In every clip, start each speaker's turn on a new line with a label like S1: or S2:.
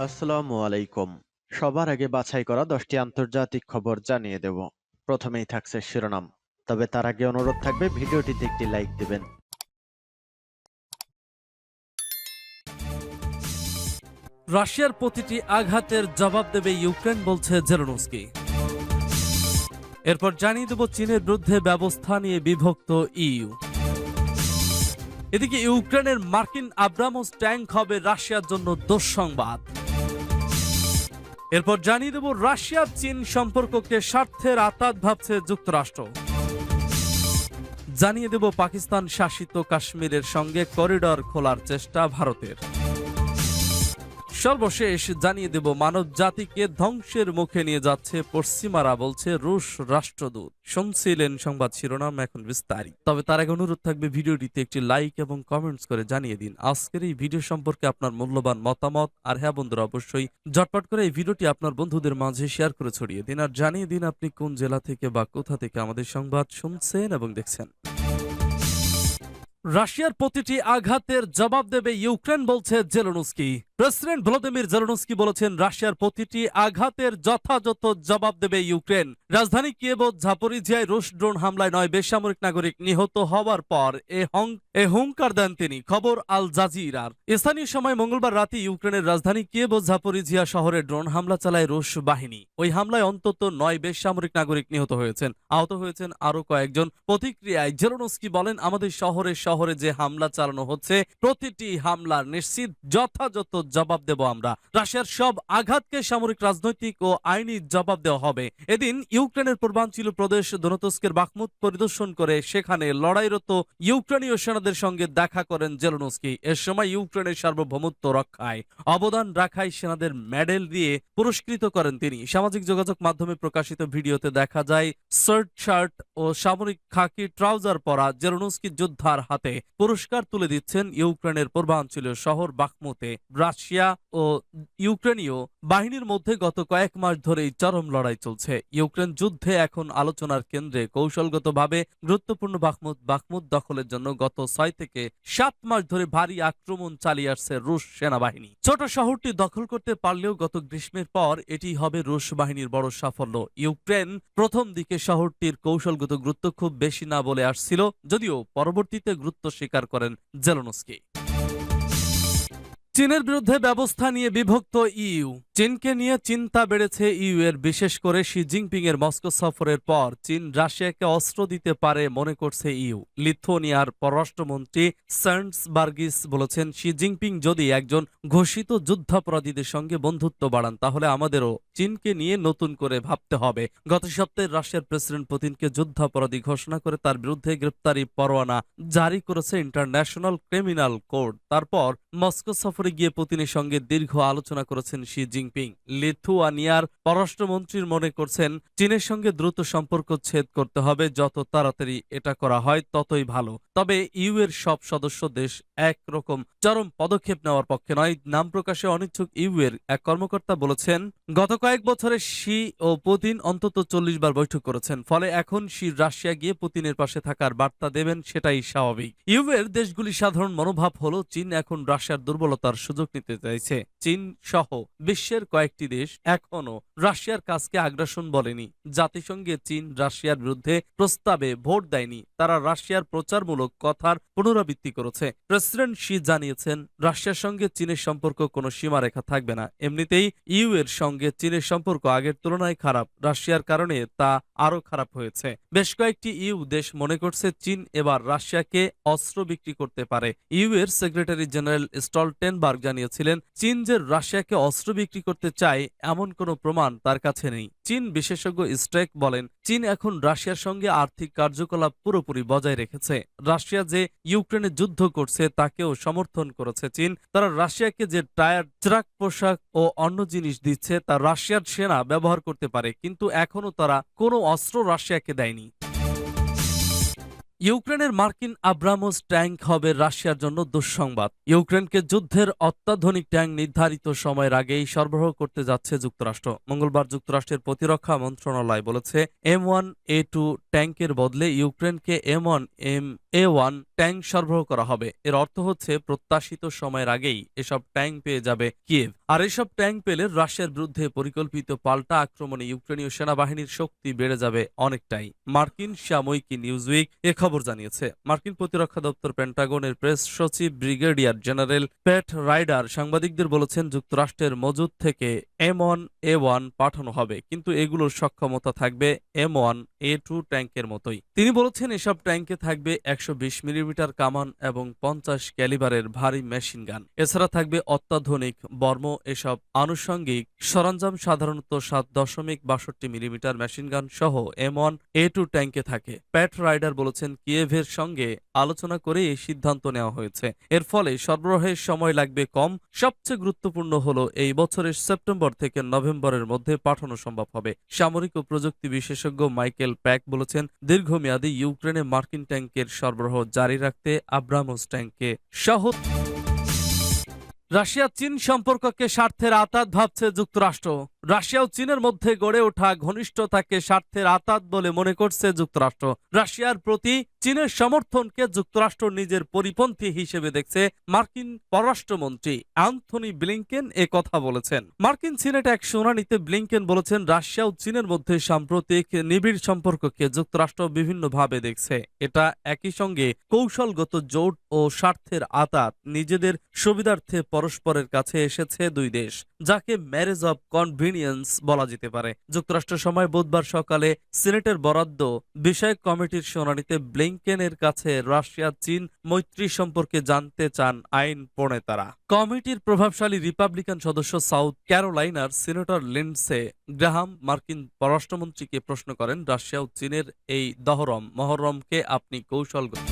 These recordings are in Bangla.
S1: আসসালামু আলাইকুম। সবার আগে বাছাই করা 10টি আন্তর্জাতিক খবর জানিয়ে দেব। প্রথমেই থাকছে শিরোনাম। তবে তার আগে অনুরোধ থাকবে ভিডিওটিতে একটি লাইক দিবেন।
S2: রাশিয়ার প্রতিটি আঘাতের জবাব দেবে ইউক্রেন, বলছে জেলেনস্কি। এরপর জানিয়ে দেব চীনের বিরুদ্ধে ব্যবস্থা নিয়ে বিভক্ত ইইউ। এদিকে ইউক্রেনের মার্কিন আব্রামস ট্যাঙ্ক হবে রাশিয়ার জন্য দুঃসংবাদ। এরপর জানিয়ে দেব রাশিয়া চীন সম্পর্ককে স্বার্থের আঘাত ভাবছে যুক্তরাষ্ট্র। জানিয়ে দেব পাকিস্তান শাসিত কাশ্মীরের সঙ্গে করিডর খোলার চেষ্টা ভারতের। সর্বশেষ জানিয়ে দেব মানব জাতিকে ধ্বংসের মুখে নিয়ে যাচ্ছে পশ্চিমারা, বলছে রুশ রাষ্ট্রদূত। শুনছিলেন সংবাদ শিরোনাম, এখন বিস্তারিত। তবে তার আগে অনুরোধ থাকবে ভিডিওটিতে একটি লাইক এবং কমেন্টস করে জানিয়ে দিন আজকের এই ভিডিও সম্পর্কে আপনার মূল্যবান মতামত। আর হ্যাঁ বন্ধুরা, অবশ্যই ঝটপট করে এই ভিডিওটি আপনার বন্ধুদের মাঝে শেয়ার করে ছড়িয়ে দিন আর জানিয়ে দিন আপনি কোন জেলা থেকে বা কোথা থেকে আমাদের সংবাদ শুনছেন এবং দেখছেন। রাশিয়ার প্রতিটি আঘাতের জবাব দেবে ইউক্রেন, বলছে জেলেনস্কি। প্রেসিডেন্ট ভলোদিমির জেলেনস্কি বলেছেন রাশিয়ার প্রতিটি আঘাতের যথাযথ জবাব দেবে ইউক্রেন। রাজধানী কিয়েভ ও জাপোরিজিয়ায় রুশ ড্রোন হামলায় 9 বেসামরিক নাগরিক নিহত হওয়ার পর এ হুঙ্কার দেন তিনি। খবর আল জাজিরার। স্থানীয় সময় মঙ্গলবার রাতে ইউক্রেনের রাজধানী কিয়েভ ও জাপোরিজিয়া শহরে ড্রোন হামলা চালায় রুশ বাহিনী। ওই হামলায় অন্তত 9 বেসামরিক নাগরিক নিহত হয়েছেন, আহত হয়েছেন আরো কয়েকজন। প্রতিক্রিয়ায় জেলেনস্কি বলেন, আমাদের শহরে শহরে যে হামলা চালানো হচ্ছে প্রতিটি হামলার নিশ্চিত যথাযথ জবাব দেব আমরা। রাশিয়ার সব আঘাতকে সামরিক, রাজনৈতিক ও আইনি জবাব দেওয়া হবে। এদিন ইউক্রেনের পূর্বাঞ্চলীয় প্রদেশ দোনেৎস্কের বাখমুত পরিদর্শন করে সেখানে লড়াইরত ইউক্রেনীয় সেনাদের সঙ্গে দেখা করেন জেলেনস্কি। এর সময় ইউক্রেনের সার্বভৌমত্ব রক্ষায় অবদান রাখায় সেনাদের মেডেল দিয়ে পুরস্কৃত করেন তিনি। সামাজিক যোগাযোগ মাধ্যমে প্রকাশিত ভিডিওতে দেখা যায় শার্ট ও সামরিক খাকি ট্রাউজার পরা জেলেনস্কি যোদ্ধার হাতে পুরস্কার তুলে দিচ্ছেন। ইউক্রেনের পূর্বাঞ্চলীয় শহর বাখমুতে রাশিয়া ও ইউক্রেনীয় বাহিনীর মধ্যে গত কয়েক মাস ধরেই চরম লড়াই চলছে। ইউক্রেন যুদ্ধে এখন আলোচনার কেন্দ্রে কৌশলগতভাবে গুরুত্বপূর্ণ বাখমুত দখলের জন্য গত 6 থেকে 7 মাস ধরে ভারী আক্রমণ চালিয়ে আসছে রুশ সেনাবাহিনী। ছোট শহরটি দখল করতে পারলেও গত গ্রীষ্মের পর এটি হবে রুশ বাহিনীর বড় সাফল্য। ইউক্রেন প্রথম দিকে শহরটির কৌশলগত গুরুত্ব খুব বেশি না বলে আসছিল, যদিও পরবর্তীতে গুরুত্ব স্বীকার করেন জেলেনস্কি। চীনের বিরুদ্ধে ব্যবস্থা নিয়ে বিভক্ত ইইউ। চীনকে নিয়ে চিন্তা বেড়েছে ইইউ এর, বিশেষ করে শি জিনপিং এর মস্কো সফরের পর চীন রাশিয়াকে অস্ত্র দিতে পারে মনে করছে ইইউ। লিথুয়ানিয়ার পররাষ্ট্রমন্ত্রী সান্ডসবার্গিস বলেছেন, শি জিনপিং যদি একজন ঘোষিত যুদ্ধাপরাধীদের সঙ্গে বন্ধুত্ব বাড়ান তাহলে আমাদেরও চীনকে নিয়ে নতুন করে ভাবতে হবে। গত সপ্তাহে রাশিয়ার প্রেসিডেন্ট পুতিনকে যুদ্ধাপরাধী ঘোষণা করে তার বিরুদ্ধে গ্রেপ্তারি পরোয়ানা জারি করেছে ইন্টারন্যাশনাল ক্রিমিনাল কোর্ট। তারপর মস্কো সফরে গিয়ে পুতিনের সঙ্গে দীর্ঘ আলোচনা করেছেন শি জিনপিং। লিথুয়ানিয়ার পররাষ্ট্রমন্ত্রী মনে করছেন চীনের সঙ্গে দ্রুত সম্পর্ক ছেদ করতে হবে, যত তাড়াতাড়ি এটা করা হয় ততই ভালো। তবে ইইউ এর সব সদস্য দেশ একরকম চরম পদক্ষেপ নেওয়ার পক্ষে নয়। নাম প্রকাশে অনিচ্ছুক ইইউ এর এক কর্মকর্তা বলেছেন, গত কয়েক বছরে শি ও পুতিন অন্তত 40 বার বৈঠক করেছেন, ফলে এখন শি রাশিয়া গিয়ে পুতিনের পাশে থাকার বার্তা দেবেন, সেটাই স্বাভাবিক। ইইউ এর দেশগুলি সাধারণ মনোভাব হলো চীন এখন রাশিয়ার দুর্বলতার সুযোগ নিতে চাইছে। চীন সহ বিশ্বের কয়েকটি দেশ এখনো রাশিয়ার কাজকে আগ্রাসন বলেনি। জাতিসংঘে চীন রাশিয়ার বিরুদ্ধে প্রস্তাবে ভোট দেয়নি, তারা রাশিয়ার প্রচারমূলক কথার পুনরাবৃত্তি করেছে। প্রেসিডেন্ট শি জানিয়েছেন রাশিয়ার সঙ্গে চীনের সম্পর্ক কোনো সীমারেখা থাকবে না। এমনিতেই ইইউ এর সঙ্গে চীনের সম্পর্ক আগের তুলনায় খারাপ, রাশিয়ার কারণে তা আরো খারাপ হয়েছে। বেশ কয়েকটি ইইউ দেশ মনে করছে চীন এবার রাশিয়াকে অস্ত্র বিক্রি করতে পারে। ইইউ এর সেক্রেটারি জেনারেল স্টলটেনবার্গ জানিয়েছিলেন, চীন যে রাশিয়াকে অস্ত্র বিক্রি করতে চায় এমন কোনো প্রমাণ তার কাছে নেই। চীন বিশেষজ্ঞ স্ট্রেক বলেন, চীন এখন রাশিয়ার সঙ্গে আর্থিক কার্যকলাপ পুরোপুরি বজায় রেখেছে। রাশিয়া যে ইউক্রেনে যুদ্ধ করছে তাকেও সমর্থন করেছে চীন। তারা রাশিয়াকে যে টায়ার, ট্রাক, পোশাক ও অন্য জিনিস দিচ্ছে তা রাশিয়ার সেনা ব্যবহার করতে পারে, কিন্তু এখনো তারা কোনো অস্ত্র রাশিয়াকে দেয়নি। ইউক্রেনের মার্কিন আব্রামোস ট্যাঙ্ক হবে রাশিয়ার জন্য দুঃসংবাদ। ইউক্রেনকে যুদ্ধের অত্যাধুনিক ট্যাঙ্ক নির্ধারিত সময়ের আগেই সরবরাহ করতে যাচ্ছে যুক্তরাষ্ট্র। মঙ্গলবার যুক্তরাষ্ট্রের প্রতিরক্ষা মন্ত্রণালয় বলেছে, M1A2 ট্যাঙ্কের বদলে ইউক্রেনকে M1A1 ট্যাঙ্ক সরবরাহ করা হবে। এর অর্থ হচ্ছে প্রত্যাশিত সময়ের আগেই এসব ট্যাঙ্ক পেয়ে যাবে কিয়েভ। আর এসব ট্যাঙ্ক পেলে রাশিয়ার বিরুদ্ধে পরিকল্পিত পাল্টা আক্রমণে ইউক্রেনীয় সেনাবাহিনীর শক্তি বেড়ে যাবে অনেকটাই। মার্কিন সাময়িকী নিউজউইক এ খবর জানিয়েছে। মার্কিন প্রতিরক্ষা দপ্তর পেন্টাগনের প্রেস সচিব ব্রিগেডিয়ার জেনারেল প্যাট রাইডার সাংবাদিকদের বলেছেন, যুক্তরাষ্ট্রের মজুদ থেকে M1A1 পাঠানো হবে, কিন্তু এগুলোর সক্ষমতা থাকবে M1A2 ট্যাঙ্কের মতোই। তিনি বলেছেন, এসব ট্যাঙ্কে থাকবে 120 মিলিমিটার কামান এবং 50 ক্যালিবারের ভারী মেশিন গান। এছাড়া থাকবে অত্যাধুনিক বর্ম। এসব আনুষঙ্গিক সরঞ্জাম সাধারণত 7.62 মিলিমিটার মেশিন গান সহ M1A2 ট্যাঙ্কে থাকে। প্যাট রাইডার বলেছেন, কিয়েভের সঙ্গে আলোচনা করে এই সিদ্ধান্ত নেওয়া হয়েছে। এর ফলে সরবরাহের সময় লাগবে কম। সবচেয়ে গুরুত্বপূর্ণ হলো এই বছরের সেপ্টেম্বর থেকে নভেম্বরের মধ্যে পাঠানো সম্ভব হবে। সামরিক ও প্রযুক্তি বিশেষজ্ঞ মাইকেল প্যাক বলেছেন, দীর্ঘমেয়াদী ইউক্রেনে মার্কিন ট্যাঙ্কের সরবরাহ জারি রাখতে আব্রামোস ট্যাঙ্কে সহ। রাশিয়া চীন সম্পর্ককে স্বার্থের আঁতাত ভাবছে যুক্তরাষ্ট্র। রাশিয়া ও চীনের মধ্যে গড়ে ওঠা ঘনিষ্ঠতাকে স্বার্থের আঁতাত বলে মনে করছে যুক্তরাষ্ট্র। রাশিয়ার প্রতি চীনের সমর্থনকে যুক্তরাষ্ট্র নিজের পরিপন্থী হিসেবে দেখছে। মার্কিন পররাষ্ট্রমন্ত্রী অ্যান্থনি ব্লিংকেন এ কথা বলেছেন। মার্কিন সিনেটে এক শুনানিতে ব্লিংকেন বলেছেন, রাশিয়া ও চীনের মধ্যে সাম্প্রতিক নিবিড় সম্পর্ককে যুক্তরাষ্ট্র বিভিন্নভাবে দেখছে। এটা একই সঙ্গে কৌশলগত জোট ও স্বার্থের আঁতাত। নিজেদের সুবিধার্থে পরস্পরের কাছে এসেছে দুই দেশ, যাকে ম্যারেজ অব কনভিনিয়েন্স বলা যেতে পারে। যুক্তরাষ্ট্র সময় বুধবার সকালে সিনেটের বরাদ্দ বিষয়ক কমিটির শুনানিতে ব্লিংকেনের কাছে রাশিয়া চীন মৈত্রী সম্পর্কে জানতে চান আইন প্রণেতারা। কমিটির প্রভাবশালী রিপাবলিকান সদস্য সাউথ ক্যারোলাইনার সিনেটর লিন্ডসে গ্রাহাম মার্কিন পররাষ্ট্রমন্ত্রীকে প্রশ্ন করেন, রাশিয়া ও চীনের এই মহরমকে আপনি কৌশলগত।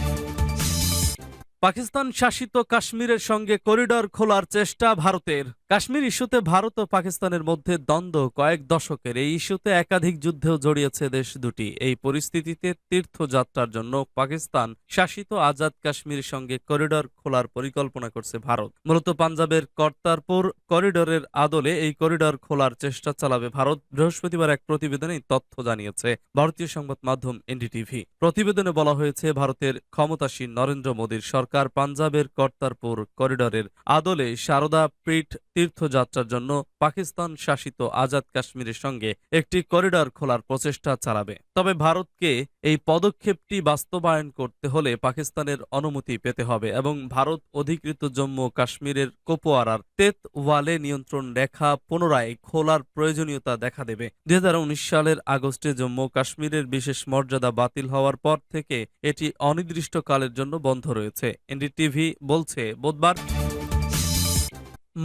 S2: পাকিস্তান শাসিত কাশ্মীরের সঙ্গে করিডর খোলার চেষ্টা ভারতের। কাশ্মীর ইস্যুতে ভারত ও পাকিস্তানের মধ্যে দ্বন্দ্ব কয়েক দশকের। এই ইস্যুতে একাধিক যুদ্ধেও জড়িয়েছে দেশ দুটি। এই পরিস্থিতিতে তীর্থযাত্রার জন্য পাকিস্তান শাসিত আজাদ কাশ্মীরের সঙ্গে করিডর খোলার পরিকল্পনা করছে ভারত। মূলত পাঞ্জাবের কর্তারপুর করিডরের আদলে এই করিডর খোলার চেষ্টা চালাবে ভারত। বৃহস্পতিবার এক প্রতিবেদনে এই তথ্য জানিয়েছে ভারতীয় সংবাদ মাধ্যম এনডিটিভি। প্রতিবেদনে বলা হয়েছে, ভারতের ক্ষমতাসীন নরেন্দ্র মোদীর সরকার পাঞ্জাবের কর্তারপুর করিডরের আদলে সারদা পীঠ তীর্থযাত্রার জন্য পাকিস্তান শাসিত আজাদ কাশ্মীরের সঙ্গে একটি করিডর খোলার প্রচেষ্টা চালাবে। তবে ভারতকে এই পদক্ষেপটি বাস্তবায়ন করতে হলে পাকিস্তানের অনুমতি পেতে হবে এবং ভারত অধিকৃত জম্মু ও কাশ্মীরের কুপওয়ারার তেতওয়ালে নিয়ন্ত্রণ রেখা পুনরায় খোলার প্রয়োজনীয়তা দেখা দেবে। 2019 সালের আগস্টে জম্মু ও কাশ্মীরের বিশেষ মর্যাদা বাতিল হওয়ার পর থেকে এটি অনির্দিষ্টকালের জন্য বন্ধ রয়েছে। এনডিটিভি বলছে, বুধবার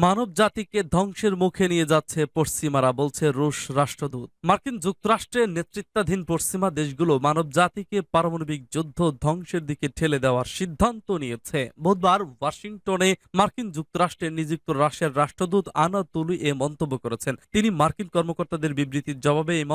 S2: মানব জাতিকে ধ্বংসের মুখে নিয়ে যাচ্ছে পশ্চিমারা, বলছে রুশ রাষ্ট্রদূত। মার্কিন যুক্তরাষ্ট্রের নেতৃত্বাধীন পশ্চিমা দেশগুলো মানব জাতিকে পারমাণবিক যুদ্ধ ধ্বংসের দিকে ঠেলে দেওয়ার সিদ্ধান্ত নিয়েছে। বুধবার ওয়াশিংটনে মার্কিন যুক্তরাষ্ট্রের নিযুক্ত রাশিয়ার রাষ্ট্রদূত আনাতুলি এ মন্তব্য করেছেন। তিনি মার্কিন কর্মকর্তাদের বিবৃতির জবাবে এই